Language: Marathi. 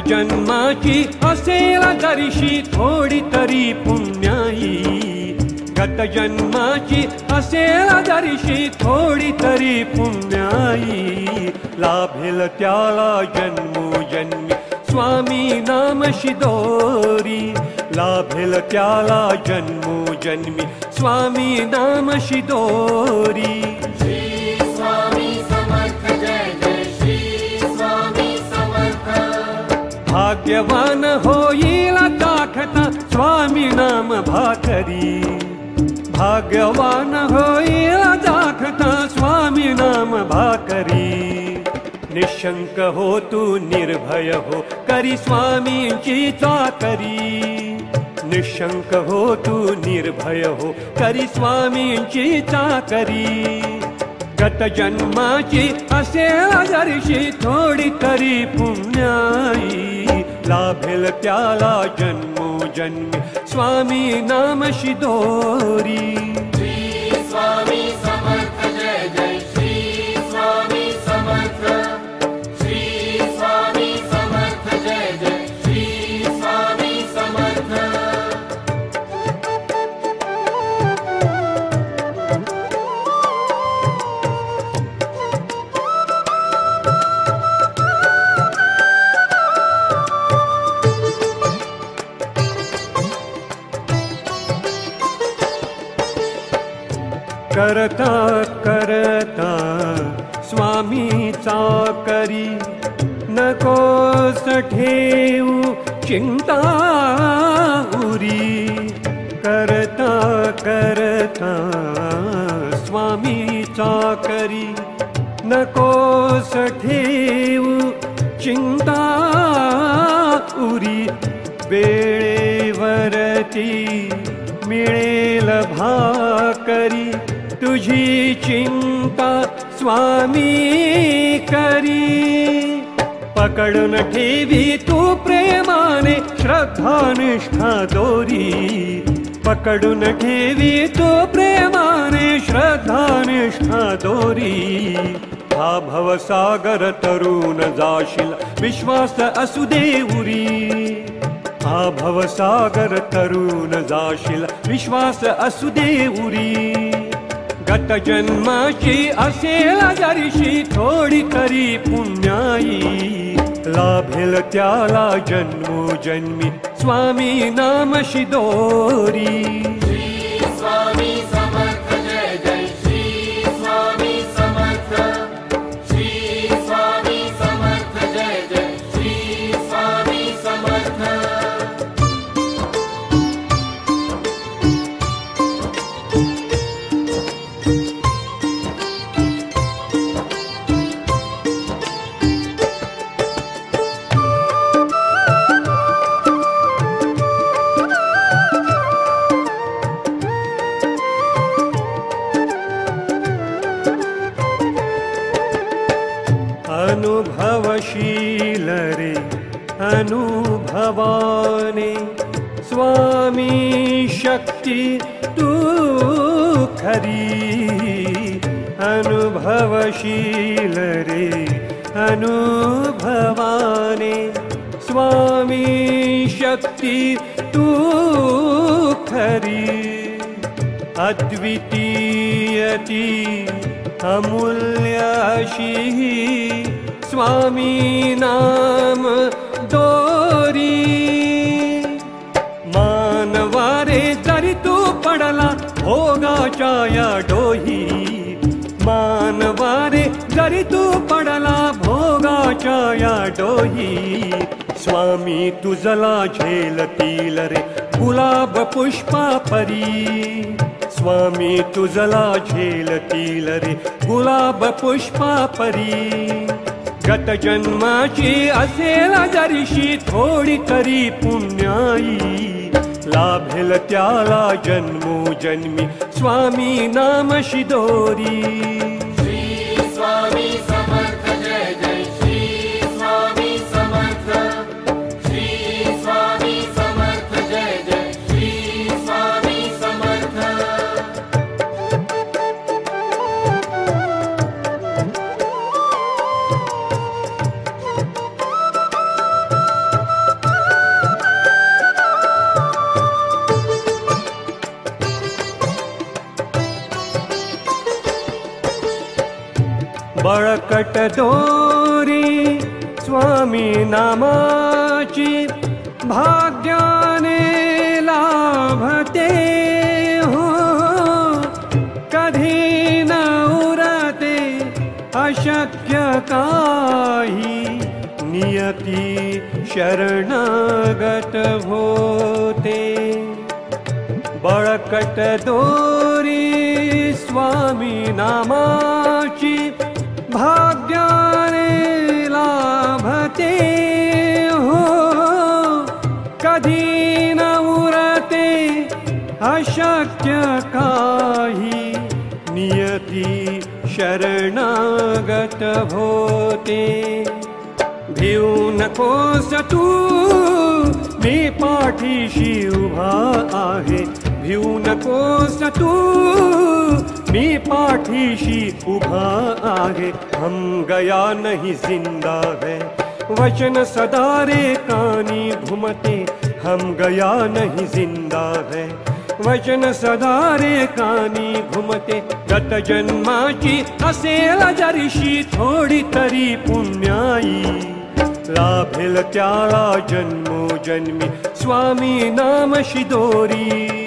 जन्माची असेल जरीशी थोडी तरी पुण्याई, गत जन्माची असेल जरीशी थोडी तरी पुण्याई, लाभेल त्याला जन्मोजन्मी स्वामी नामशी दोरी, लाभेल त्याला जन्मोजन्मी स्वामी नामशी दोरी. भाग्यवान होईल दाखता स्वामी नाम भाकरी, भाग्यवान होईल दाखता स्वामी नाम भाकरी. निशंक हो तू निर्भय हो करी स्वामींची चाकरी, निशंक हो तू निर्भय हो करी स्वामींची चाकरी. गत जन्माची असेल जरीशी थोडी तरी पुण्याई, लाभेल त्याला जन्मोजन्मी स्वामी नामशी दोरी. श्री स्वामी समर्थ जय जय श्री स्वामी समर्थ, श्री स्वामी समर्थ जय जय श्री स्वामी समर्थ. करता करता स्वामीचा करी, नकोस ठेवू चिंता उरी. करता करता स्वामीचा करी, नकोस ठेवू चिंता उरी. वेळेवरती मिळेल भाकरी, तुझी चिंता स्वामी करी. पकडून ठेवी तू प्रेमाने श्रद्धा निष्ठा दोरी, पकडून ठेवी तू प्रेमाने श्रद्धा निष्ठा दोरी. हा भवसागर तरुण जाशील विश्वास असू दे उरी, हा भवसागर तरुण जाशील विश्वास असू दे उरी. गत जन्माची असेल जरीशी थोडी तरी पुण्याई, लाभेल त्याला जन्मोजन्मी स्वामी नामशी दोरी. श्री स्वामी समर्थ जय जय श्री स्वामी समर्थ, श्री स्वामी समर्थ जय जय श्री स्वामी समर्थ. अनुभवशील रे अनुभवाने स्वामी शक्ती तू खरी, अनुभवशील रे अनुभवाने स्वामी शक्ती तू खरी. अद्वितीयती अमूल्य अशी स्वामी नाम दोरी. मानवारे जरी तू पडला भोगाच्या या डोही, मानवारे जरी तू पडला भोगाच्या या डोही. स्वामी तुझला झेलतील रे गुलाब पुष्पा परी, स्वामी तुझला झेलतील रे गुलाब पुष्पा परी. गत जन्माची असेल जरीशी थोडी तरी पुण्याई, लाभेल त्याला जन्मोजन्मी स्वामी नामशी दोरी. श्री स्वामी समर्थ जय जय श्री स्वामी समर्थ, श्री स्वामी समर्थ जय जय श्री स्वामी समर्थ. बळकट दोरी स्वामी नामाची भाग्याने लाभते हो, कधी न उरते अशक्य काही, नियती शरणागत होते। बळकट दोरी स्वामी नामाची भाग्याने लाभते हो, कधी न उरते अशक्य काही, नियती शरणागत होते। भिऊ नकोस तू मी पाठीशी उभा आहे, भिऊ नकोस तू मी पाठीशी उभा आहे। हम गया नहीं जिंदा है वचन सदा रे कानी घुमते, हम गया नहीं जिंदा है वचन सदा रे कानी घुमते। गत जन्माची असेल जरीशी थोडी तरी पुण्याई, लाभेल त्याला जन्मोजन्मी स्वामी नामशी दोरी।